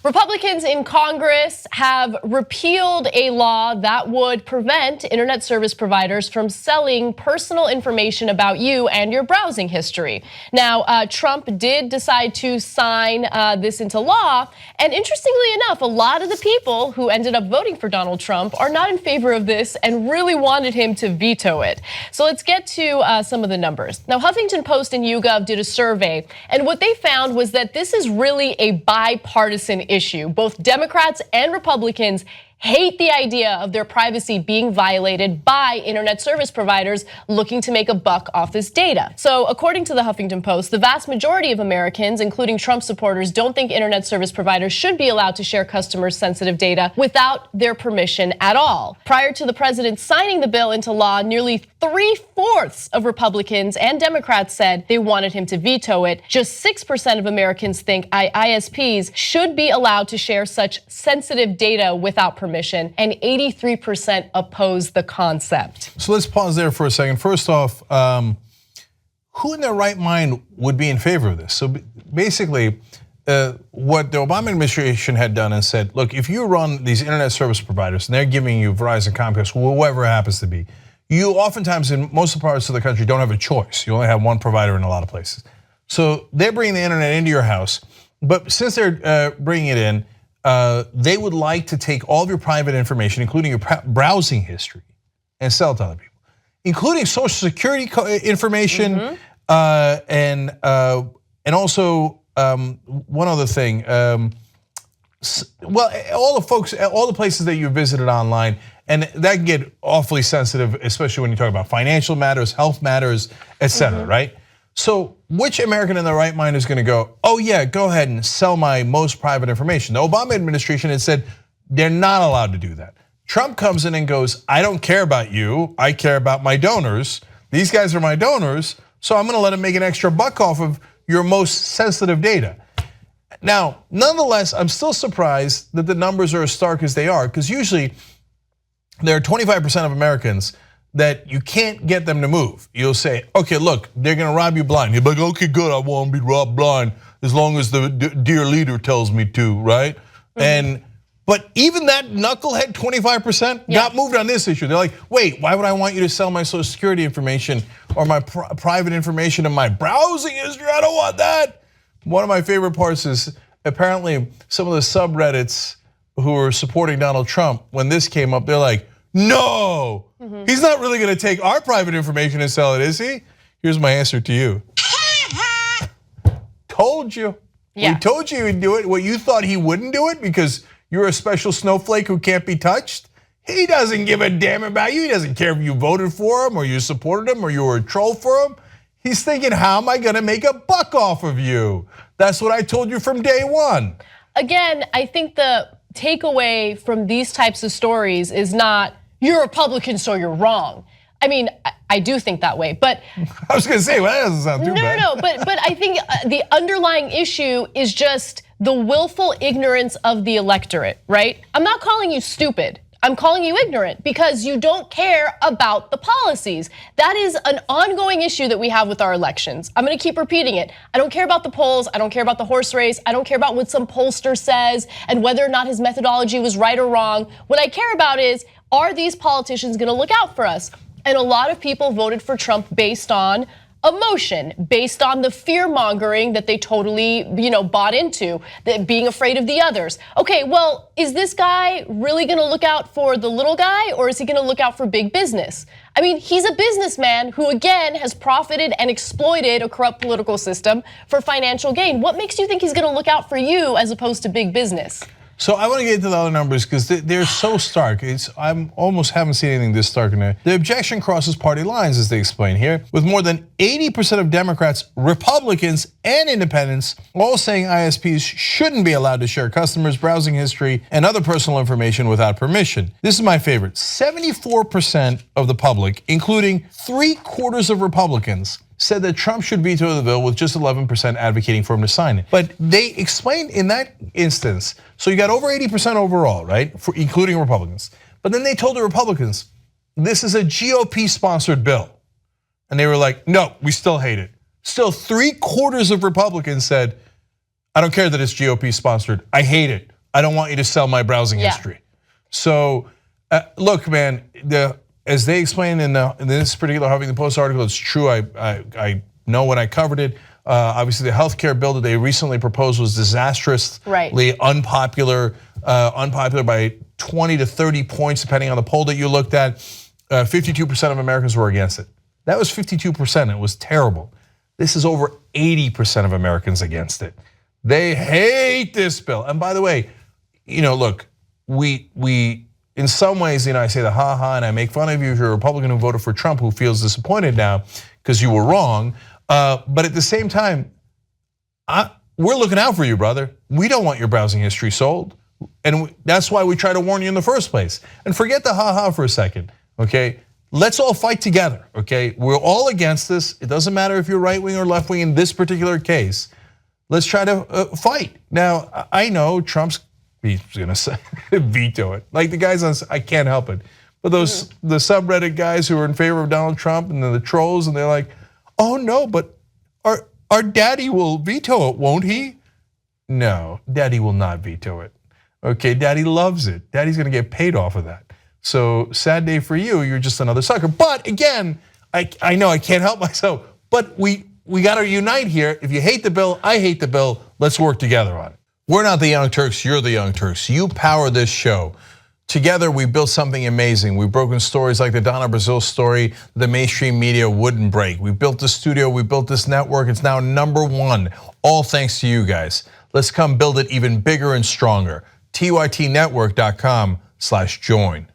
Republicans in Congress have repealed a law that would prevent internet service providers from selling personal information about you and your browsing history. Now, Trump did decide to sign this into law, and interestingly enough, a lot of the people who ended up voting for Donald Trump are not in favor of this and really wanted him to veto it. So let's get to some of the numbers. Now, Huffington Post and YouGov did a survey, and what they found was that this is really a bipartisan issue. Both Democrats and Republicans hate the idea of their privacy being violated by internet service providers looking to make a buck off this data. So according to the Huffington Post, the vast majority of Americans, including Trump supporters, don't think internet service providers should be allowed to share customers' sensitive data without their permission at all. Prior to the president signing the bill into law, nearly 3/4 of Republicans and Democrats said they wanted him to veto it. Just 6% of Americans think ISPs should be allowed to share such sensitive data without permission, and 83% oppose the concept. So let's pause there for a second. First off, who in their right mind would be in favor of this? So basically, what the Obama administration had done and said, look, if you run these internet service providers and they're giving you Verizon, Comcast, whoever it happens to be, you oftentimes in most of the parts of the country don't have a choice. You only have one provider in a lot of places. So they're bringing the internet into your house, but since they're bringing it in, they would like to take all of your private information, including your browsing history, and sell it to other people, including social security information, and also one other thing. Well, all the places that you visited online, and that can get awfully sensitive, especially when you talk about financial matters, health matters, etc. Right? So which American in their right mind is gonna go, oh yeah, go ahead and sell my most private information? The Obama administration had said they're not allowed to do that. Trump comes in and goes, I don't care about you, I care about my donors. These guys are my donors, so I'm gonna let them make an extra buck off of your most sensitive data. Now, nonetheless, I'm still surprised that the numbers are as stark as they are, because usually there are 25% of Americans that you can't get them to move. You'll say, okay, look, they're gonna rob you blind. You're like, okay, good, I won't be robbed blind as long as the dear leader tells me to, right? But even that knucklehead 25% got moved on this issue. They're like, wait, why would I want you to sell my social security information or my private information and my browsing history? I don't want that. One of my favorite parts is apparently some of the subreddits who are supporting Donald Trump, when this came up, they're like, no, he's not really gonna take our private information and sell it, is he? Here's my answer to you. Told you. We told you he'd do it. What, you thought he wouldn't do it because you're a special snowflake who can't be touched? He doesn't give a damn about you. He doesn't care if you voted for him or you supported him or you were a troll for him. He's thinking, how am I gonna make a buck off of you? That's what I told you from day one. Again, I think the takeaway from these types of stories is not, you're a Republican, so you're wrong. I mean, I do think that way, but I was gonna say, well, that doesn't sound too bad. No, but I think the underlying issue is just the willful ignorance of the electorate, right? I'm not calling you stupid. I'm calling you ignorant because you don't care about the policies. That is an ongoing issue that we have with our elections. I'm gonna keep repeating it. I don't care about the polls, I don't care about the horse race, I don't care about what some pollster says and whether or not his methodology was right or wrong. What I care about is, are these politicians gonna look out for us? And a lot of people voted for Trump based on emotion, based on the fear mongering that they totally, bought into, that being afraid of the others. Okay, well, is this guy really gonna look out for the little guy or is he gonna look out for big business? I mean, he's a businessman who again has profited and exploited a corrupt political system for financial gain. What makes you think he's gonna look out for you as opposed to big business? So I want to get into the other numbers because they're so stark. I almost haven't seen anything this stark in there. The objection crosses party lines, as they explain here, with more than 80% of Democrats, Republicans, and independents all saying ISPs shouldn't be allowed to share customers' browsing history and other personal information without permission. This is my favorite. 74% of the public, including 3/4 of Republicans, said that Trump should veto the bill, with just 11% advocating for him to sign it. But they explained in that instance, so you got over 80% overall, right, including Republicans. But then they told the Republicans, this is a GOP-sponsored bill. And they were like, no, we still hate it. Still 3/4 of Republicans said, I don't care that it's GOP-sponsored, I hate it. I don't want you to sell my browsing history. So look, man, as they explain in this particular Huffington Post article, it's true. I know when I covered it. Obviously, the healthcare bill that they recently proposed was disastrously unpopular, unpopular by 20 to 30 points, depending on the poll that you looked at. 52% of Americans were against it. That was 52%. It was terrible. This is over 80% of Americans against it. They hate this bill. And by the way, look, we in some ways, I say the ha-ha and I make fun of you if you're a Republican who voted for Trump who feels disappointed now because you were wrong. But at the same time, we're looking out for you, brother. We don't want your browsing history sold. And that's why we try to warn you in the first place. And forget the ha-ha for a second, okay? Let's all fight together, okay? We're all against this. It doesn't matter if you're right-wing or left-wing in this particular case. Let's try to fight. Now, I know Trump's gonna veto it. Like the guys on, I can't help it. But the subreddit guys who are in favor of Donald Trump and the trolls, and they're like, oh no, but our daddy will veto it, won't he? No, daddy will not veto it. Okay, daddy loves it. Daddy's gonna get paid off of that. So sad day for you, you're just another sucker. But again, I know I can't help myself, but we gotta unite here. If you hate the bill, I hate the bill, let's work together on it. We're not the Young Turks, you're the Young Turks. You power this show. Together, we built something amazing. We've broken stories like the Donna Brazile story the mainstream media wouldn't break. We built the studio, we built this network. It's now #1, all thanks to you guys. Let's come build it even bigger and stronger. tytnetwork.com/join.